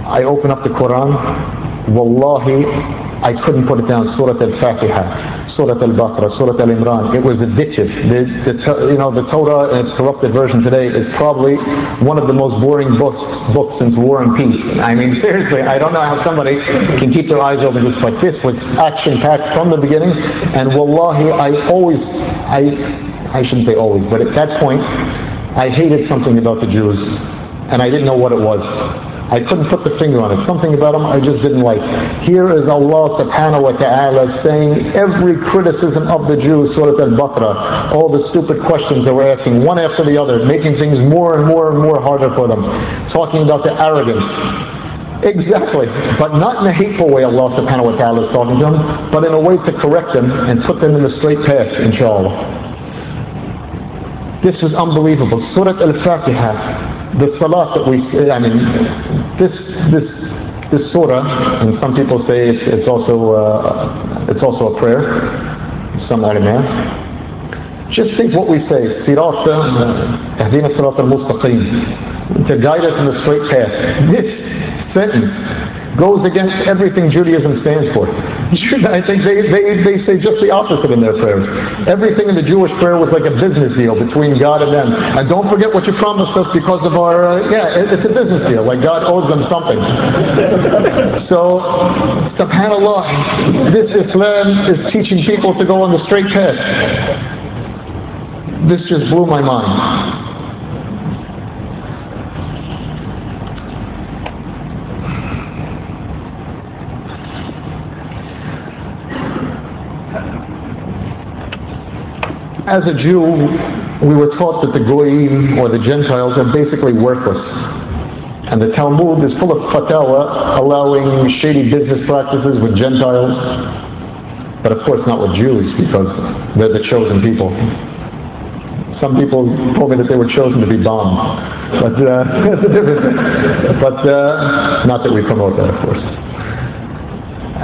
I open up the Quran, wallahi, I couldn't put it down. Surah Al-Fatiha, Surah Al-Baqarah, Surah Al-Imran. It was addictive. The Torah in its corrupted version today is probably one of the most boring books since War and Peace. I mean, seriously, I don't know how somebody can keep their eyes open just like this, with action-packed from the beginning. And wallahi, I shouldn't say always, but at that point, I hated something about the Jews, and I didn't know what it was. I couldn't put the finger on it. Something about them I just didn't like. Here is Allah subhanahu wa ta'ala saying every criticism of the Jews, Surah Al-Baqarah, all the stupid questions they were asking, one after the other, making things more and more and more harder for them. Talking about the arrogance. Exactly. But not in a hateful way Allah subhanahu wa ta'ala is talking to them, but in a way to correct them and put them in the straight path, inshallah. This is unbelievable. Surah Al-Fatiha. The salat that this surah, and some people say it's also a prayer. Some ulama. Just think what we say. Sirat, Ahdina Sirat al-Mustaqim, to guide us in the straight path. This sentence goes against everything Judaism stands for. I think they say just the opposite in their prayers. Everything in the Jewish prayer was like a business deal between God and them. And don't forget what you promised us because of our, it's a business deal, like God owes them something. So, subhanAllah, this Islam is teaching people to go on the straight path. This just blew my mind. As a Jew, we were taught that the Goyim, or the Gentiles, are basically worthless. And the Talmud is full of fatwa allowing shady business practices with Gentiles, but of course not with Jews, because they're the chosen people. Some people told me that they were chosen to be bombed, but that's a different thing. But not that we promote that, of course.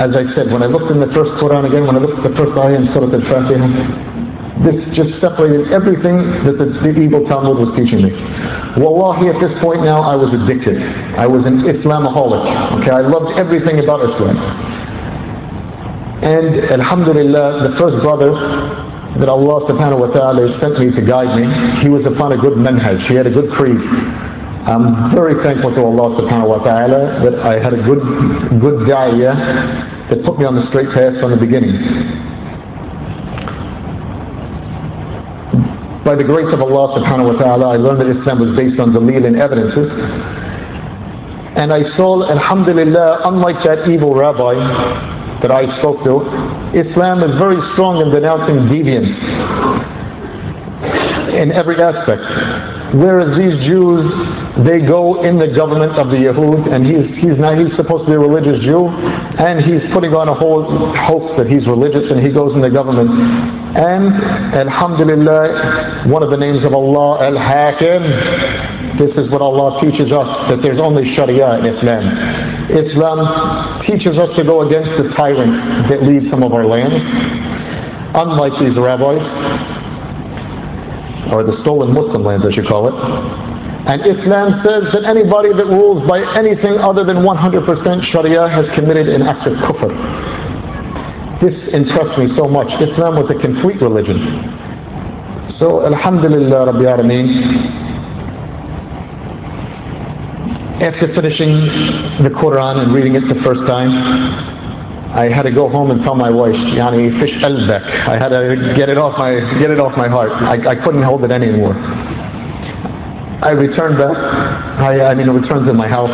As I said, when I looked in the first Quran again, when I looked at the first ayah in Surah Al-Fatiha, this just separated everything that the evil Talmud was teaching me. Wallahi, at this point now, I was addicted. I was an Islamaholic. Okay, I loved everything about Islam. And alhamdulillah, the first brother that Allah subhanahu wa ta'ala sent me to guide me, he was upon a good manhaj. He had a good creed. I'm very thankful to Allah subhanahu wa ta'ala that I had a good da'iyah that put me on the straight path from the beginning. By the grace of Allah subhanahu wa ta'ala, I learned that Islam was based on dalil and evidences. And I saw, alhamdulillah, unlike that evil rabbi that I spoke to, Islam is very strong in denouncing deviance in every aspect. Whereas these Jews, they go in the government of the Yahud, and he's supposed to be a religious Jew, and he's putting on a whole hoax that he's religious, and he goes in the government. And alhamdulillah, one of the names of Allah, Al-Hakim, this is what Allah teaches us, that there's only Sharia in Islam. Islam teaches us to go against the tyrant that leads some of our lands, unlike these rabbis, or the stolen Muslim lands, as you call it. And Islam says that anybody that rules by anything other than 100% Sharia has committed an act of kufr. This impressed me so much. Islam was a complete religion. So, alhamdulillah, Rabbi Alameen, after finishing the Quran and reading it the first time, I had to go home and tell my wife, Yani, fish qalbak. I had to get it off my heart. I couldn't hold it anymore. I returned back. I returned to my house.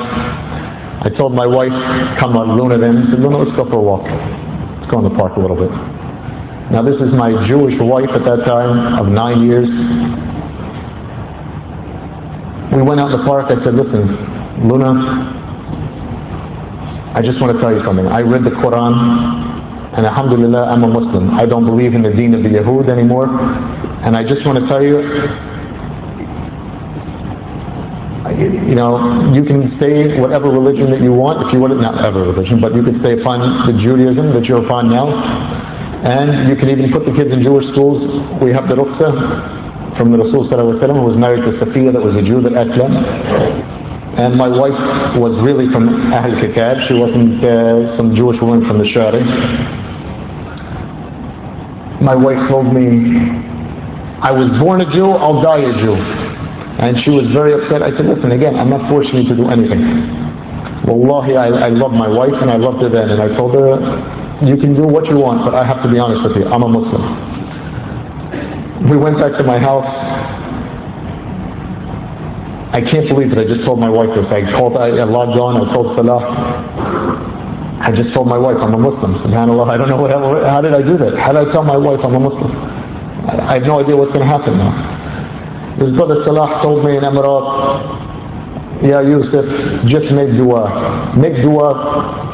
I told my wife, come on, Luna then. I said, Luna, let's go for a walk. Let's go in the park a little bit. Now this is my Jewish wife at that time of 9 years. We went out in the park. I said, listen, Luna, I just want to tell you something. I read the Quran, and alhamdulillah, I'm a Muslim. I don't believe in the deen of the Yahud anymore. And I just want to tell you, you can say whatever religion that you want, if you want, not ever religion, but you could stay upon the Judaism that you're upon now. And you can even put the kids in Jewish schools. We have the Ruqsa from the Rasul sallallahu alaihi wasallam, who was married to Safiya, that was a Jew that Aslam. And my wife was really from Ahl Kitab. She wasn't some Jewish woman from the Shari. My wife told me, I was born a Jew, I'll die a Jew. And she was very upset. I said, listen, again, I'm not forcing you to do anything. Wallahi, I love my wife and I loved her then. And I told her, you can do what you want, but I have to be honest with you, I'm a Muslim. We went back to my house. I can't believe it, I just told my wife this. I logged on, I told Salah. I just told my wife I'm a Muslim. SubhanAllah, I don't know how did I do that? How did I tell my wife I'm a Muslim? I have no idea what's going to happen now. His brother Salah told me in Emirat, Ya Yusuf, just make dua. Make dua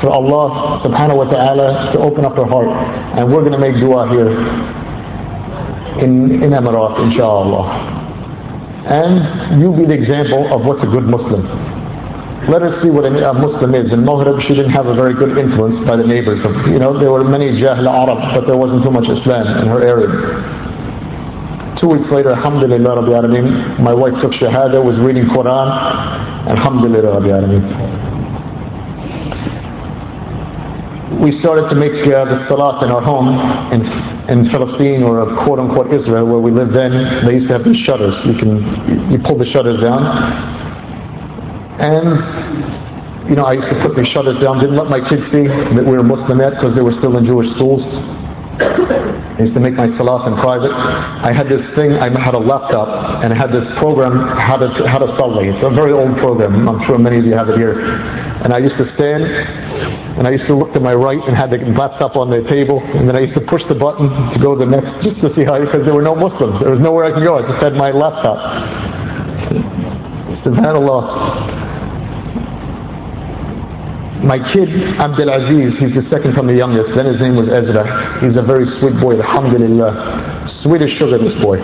for Allah subhanahu wa ta'ala to open up her heart. And we're going to make dua here in Emirat, inshallah. And you be the example of what's a good Muslim. Let us see what a Muslim is. In Maghrib, she didn't have a very good influence by the neighbors. There were many Jahl Arab, but there wasn't too much Islam in her area. 2 weeks later, alhamdulillah Rabbi Alameen, my wife took Shahada, was reading Quran, alhamdulillah Rabbi Alameen. We started to make the salat in our home in Palestine, or quote-unquote Israel, where we lived then. They used to have these shutters. You pull the shutters down. And, I used to put these shutters down, didn't let my kids see that we were Muslim yet, because they were still in Jewish schools. I used to make my salat in private. I had this thing, I had a laptop, and I had this program, how to Salli. It's a very old program. I'm sure many of you have it here. And I used to stand, and I used to look to my right and had the laptop on the table, and then I used to push the button to go to the next, just to see how, because there were no Muslims. There was nowhere I could go. I just had my laptop. SubhanAllah. My kid, Abdul Aziz, he's the second from the youngest. Then his name was Ezra. He's a very sweet boy, alhamdulillah. Sweet as sugar, this boy.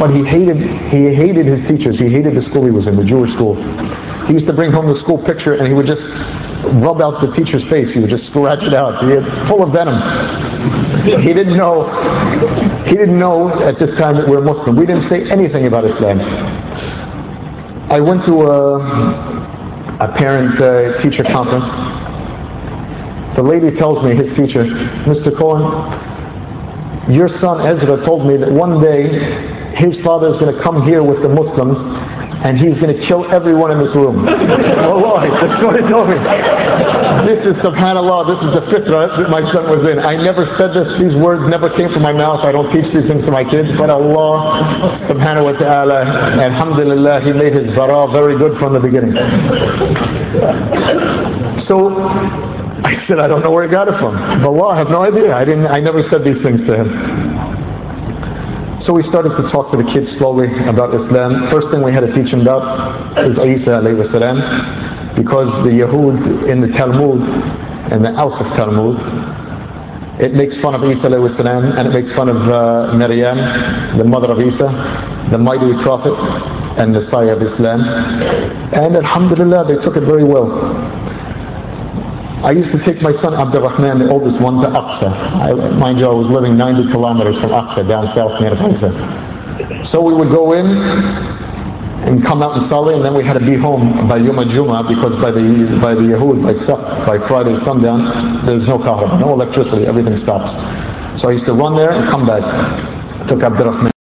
But he hated his teachers. He hated the school he was in, the Jewish school. He used to bring home the school picture and he would just rub out the teacher's face. He would just scratch it out. He was full of venom. He didn't know at this time that we're Muslim. We didn't say anything about Islam. I went to a parent-teacher conference. The lady tells me, his teacher, Mr. Cohen, your son Ezra told me that one day his father is going to come here with the Muslims and he's going to kill everyone in this room. Wallahi, that's what he told me. This is, subhanAllah, this is the fitrah that my son was in. I never said this, these words never came from my mouth. I don't teach these things to my kids, but Allah subhanahu wa ta'ala, alhamdulillah, he made his bara very good from the beginning. So I said, I don't know where he got it from. Wallah, I have no idea. I never said these things to him. So we started to talk to the kids slowly about Islam. First thing we had to teach them about is Isa alayhi salam, because the Yahud in the Talmud, in the Ausaf Talmud, it makes fun of Isa alayhi salam, and it makes fun of Maryam, the mother of Isa, the mighty prophet and Messiah of Islam. And alhamdulillah, they took it very well. I used to take my son Abdul Rahman, the oldest one, to Aqsa. Mind you, I was living 90 kilometers from Aqsa, down south near Gaza. So we would go in and come out and Salih, and then we had to be home by Yom Juma, because by the Yahud, by Friday sundown, there's no kahraba, no electricity, everything stops. So I used to run there and come back. I took Abdul Rahman.